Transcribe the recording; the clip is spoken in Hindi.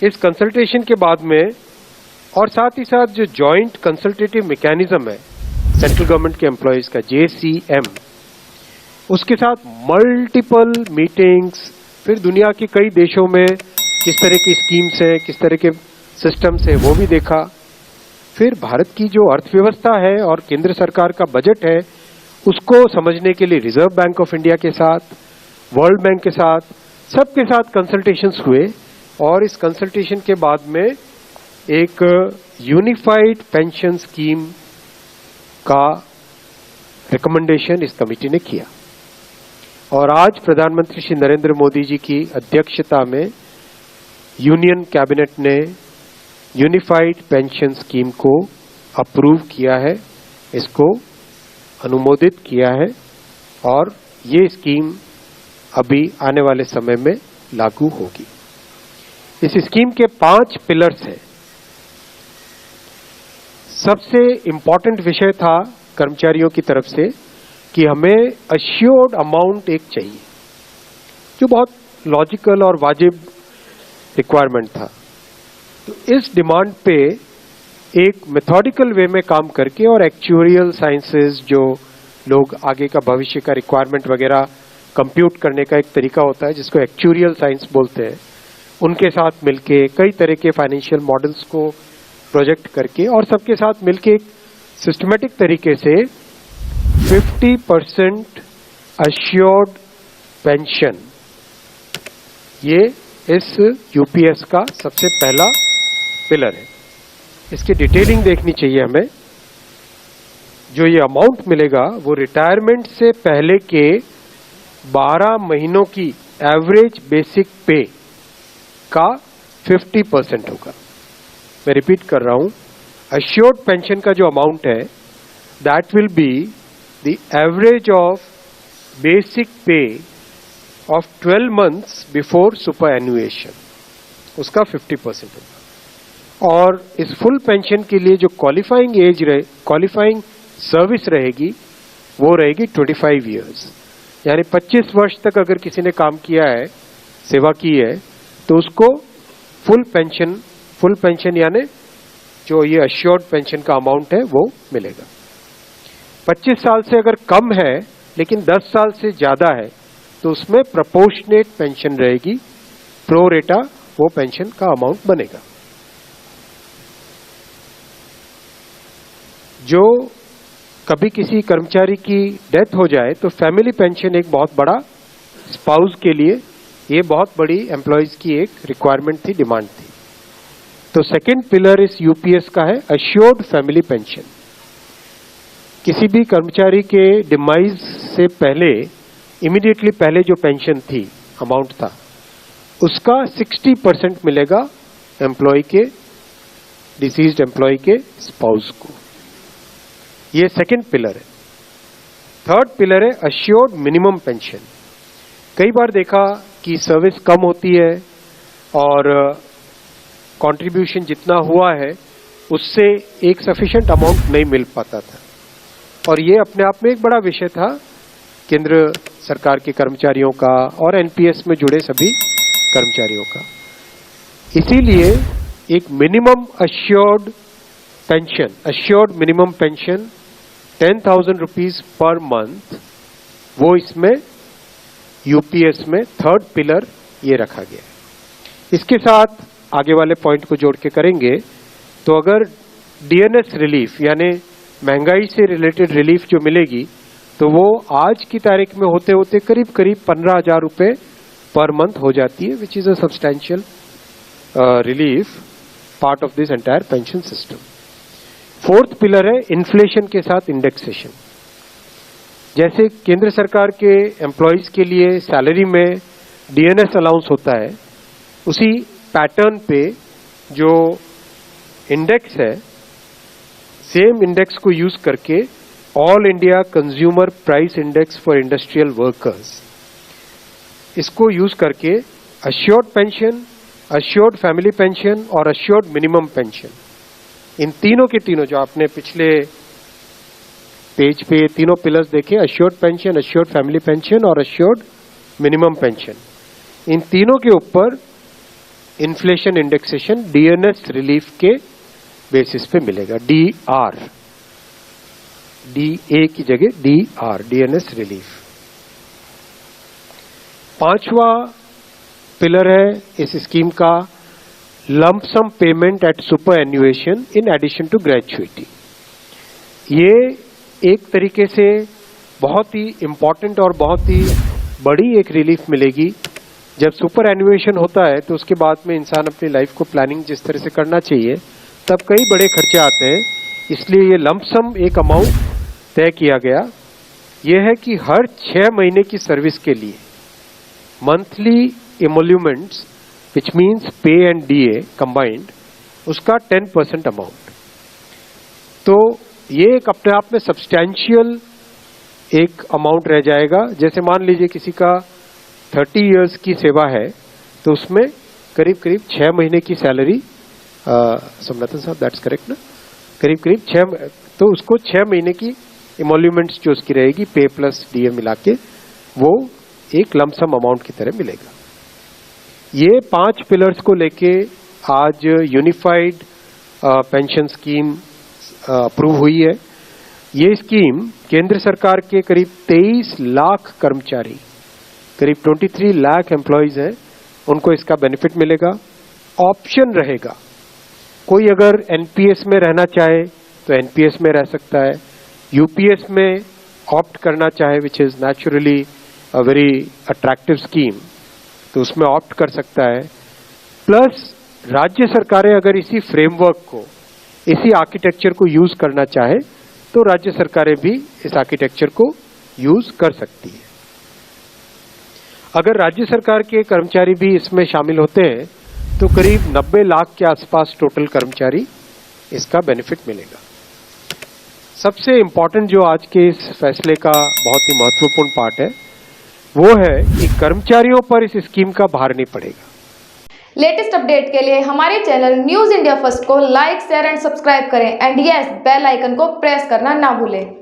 इस कंसल्टेशन के बाद में और साथ ही साथ जो जॉइंट कंसल्टेटिव मैकेनिज्म है सेंट्रल गवर्नमेंट के एम्प्लॉयज का JCM, उसके साथ मल्टीपल मीटिंग्स, फिर दुनिया के कई देशों में किस तरह की स्कीम्स हैं, किस तरह के सिस्टम्स हैं, वो भी देखा। फिर भारत की जो अर्थव्यवस्था है और केंद्र सरकार का बजट है उसको समझने के लिए रिजर्व बैंक ऑफ इंडिया के साथ, वर्ल्ड बैंक के साथ, सबके साथ कंसल्टेशंस हुए और इस कंसल्टेशन के बाद में एक यूनिफाइड पेंशन स्कीम का रिकमेंडेशन इस कमेटी ने किया। और आज प्रधानमंत्री श्री नरेंद्र मोदी जी की अध्यक्षता में यूनियन कैबिनेट ने यूनिफाइड पेंशन स्कीम को अप्रूव किया है, इसको अनुमोदित किया है और ये स्कीम अभी आने वाले समय में लागू होगी। इस स्कीम के 5 पिलर्स हैं। सबसे इंपॉर्टेंट विषय था कर्मचारियों की तरफ से कि हमें अश्योर्ड अमाउंट एक चाहिए, जो बहुत लॉजिकल और वाजिब रिक्वायरमेंट था। तो इस डिमांड पे एक मेथोडिकल वे में काम करके और एक्चुअरियल साइंसेस, जो लोग आगे का भविष्य का रिक्वायरमेंट वगैरह कंप्यूट करने का एक तरीका होता है जिसको एक्चुअरियल साइंस बोलते हैं, उनके साथ मिलके कई तरह के फाइनेंशियल मॉडल्स को प्रोजेक्ट करके और सबके साथ मिलके एक सिस्टमेटिक तरीके से 50% अश्योर्ड पेंशन, ये इस यूपीएस का सबसे पहला पिलर है। इसकी डिटेलिंग देखनी चाहिए हमें। जो ये अमाउंट मिलेगा वो रिटायरमेंट से पहले के 12 महीनों की एवरेज बेसिक पे का 50% होगा। मैं रिपीट कर रहा हूं, अश्योर्ड पेंशन का जो अमाउंट है that will be the average of basic पे ऑफ 12 मंथ्स बिफोर सुपर एनुएशन, उसका 50% होगा। और इस फुल पेंशन के लिए जो क्वालिफाइंग सर्विस रहेगी वो रहेगी 25 इयर्स, यानी 25 वर्ष तक अगर किसी ने काम किया है, सेवा की है, तो उसको फुल पेंशन यानी जो ये अश्योर्ड पेंशन का अमाउंट है वो मिलेगा। 25 साल से अगर कम है लेकिन 10 साल से ज्यादा है तो उसमें प्रोपोर्शनेट पेंशन रहेगी, प्रो रेटा वो पेंशन का अमाउंट बनेगा। जो कभी किसी कर्मचारी की डेथ हो जाए तो फैमिली पेंशन एक बहुत बड़ा, स्पाउस के लिए ये बहुत बड़ी एम्प्लॉयज की एक रिक्वायरमेंट थी, डिमांड थी। तो सेकंड पिलर इस यूपीएस का है अश्योर्ड फैमिली पेंशन। किसी भी कर्मचारी के डिमाइज से पहले, इमीडिएटली पहले जो पेंशन थी, अमाउंट था, उसका 60% मिलेगा एम्प्लॉय के, डिसीज्ड एम्प्लॉय के स्पाउस को। ये सेकंड पिलर है। थर्ड पिलर है अश्योर्ड मिनिमम पेंशन। कई बार देखा कि सर्विस कम होती है और कंट्रीब्यूशन जितना हुआ है उससे एक सफिशिएंट अमाउंट नहीं मिल पाता था, और ये अपने आप में एक बड़ा विषय था केंद्र सरकार के कर्मचारियों का और एनपीएस में जुड़े सभी कर्मचारियों का। इसीलिए एक minimum assured pension, assured minimum pension 10,000 rupees per month, वो इसमें यूपीएस में थर्ड पिलर ये रखा गया है। इसके साथ आगे वाले पॉइंट को जोड़ के करेंगे तो अगर डीएनएस रिलीफ यानी महंगाई से रिलेटेड रिलीफ जो मिलेगी तो वो आज की तारीख में होते होते करीब 15,000 रुपए पर मंथ हो जाती है, which is a substantial relief part of this entire pension system. Fourth pillar है इन्फ्लेशन के साथ इंडेक्सेशन। जैसे केंद्र सरकार के एम्प्लॉयज के लिए सैलरी में डीएनएस अलाउंस होता है, उसी पैटर्न पे जो इंडेक्स है, सेम इंडेक्स को यूज करके all India consumer price index for industrial workers, इसको यूज करके assured pension, assured family pension और अश्योर्ड मिनिमम पेंशन, इन तीनों के तीनों जो आपने पिछले पेज पे तीनों पिलर्स देखे, assured pension, assured family pension और अश्योर्ड मिनिमम पेंशन, इन तीनों के ऊपर इन्फ्लेशन इंडेक्सेशन डीएनएस रिलीफ के बेसिस पे मिलेगा। डीआर, डीए की जगह डीआर, डीएनएस रिलीफ। पांचवा पिलर है इस स्कीम का lump sum payment at superannuation in addition to gratuity. ये एक तरीके से बहुत ही इंपॉर्टेंट और बहुत ही बड़ी एक रिलीफ मिलेगी। जब सुपर एन्युएशन होता है तो उसके बाद में इंसान अपनी लाइफ को प्लानिंग जिस तरह से करना चाहिए तब कई बड़े खर्चे आते हैं, इसलिए ये लंप सम एक अमाउंट तय किया गया। यह है कि हर 6 महीने की सर्विस के लिए मंथली इमोल्यूमेंट्स विच मीन्स पे एंड डीए कंबाइंड, उसका 10% अमाउंट। तो ये एक अपने आप में सब्सटैंशियल एक अमाउंट रह जाएगा। जैसे मान लीजिए किसी का 30 इयर्स की सेवा है तो उसमें करीब करीब 6 महीने की सैलरी, सोमनाथन साहब दैट्स करेक्ट ना, करीब करीब 6, तो उसको 6 महीने की इमोल्यूमेंट्स जो उसकी रहेगी पे प्लस डीए मिला के वो एक लमसम अमाउंट की तरह मिलेगा। ये 5 पिलर्स को लेके आज यूनिफाइड पेंशन स्कीम अप्रूव हुई है। ये स्कीम केंद्र सरकार के करीब 23 लाख कर्मचारी, करीब 23 लाख एम्प्लॉयज हैं, उनको इसका बेनिफिट मिलेगा। ऑप्शन रहेगा, कोई अगर एनपीएस में रहना चाहे तो एनपीएस में रह सकता है, यूपीएस में ऑप्ट करना चाहे which is naturally a very attractive scheme तो उसमें ऑप्ट कर सकता है। प्लस राज्य सरकारें अगर इसी फ्रेमवर्क को, इसी आर्किटेक्चर को यूज करना चाहे तो राज्य सरकारें भी इस आर्किटेक्चर को यूज कर सकती है। अगर राज्य सरकार के कर्मचारी भी इसमें शामिल होते हैं तो करीब 90 लाख के आसपास टोटल कर्मचारी इसका बेनिफिट मिलेगा। सबसे इंपॉर्टेंट जो आज के इस फैसले का बहुत ही महत्वपूर्ण पार्ट है वो है कि कर्मचारियों पर इस स्कीम का भार नहीं पड़ेगा। लेटेस्ट अपडेट के लिए हमारे चैनल न्यूज इंडिया फर्स्ट को लाइक, शेयर एंड सब्सक्राइब करें एंड यस बेल आइकन को प्रेस करना ना भूलें।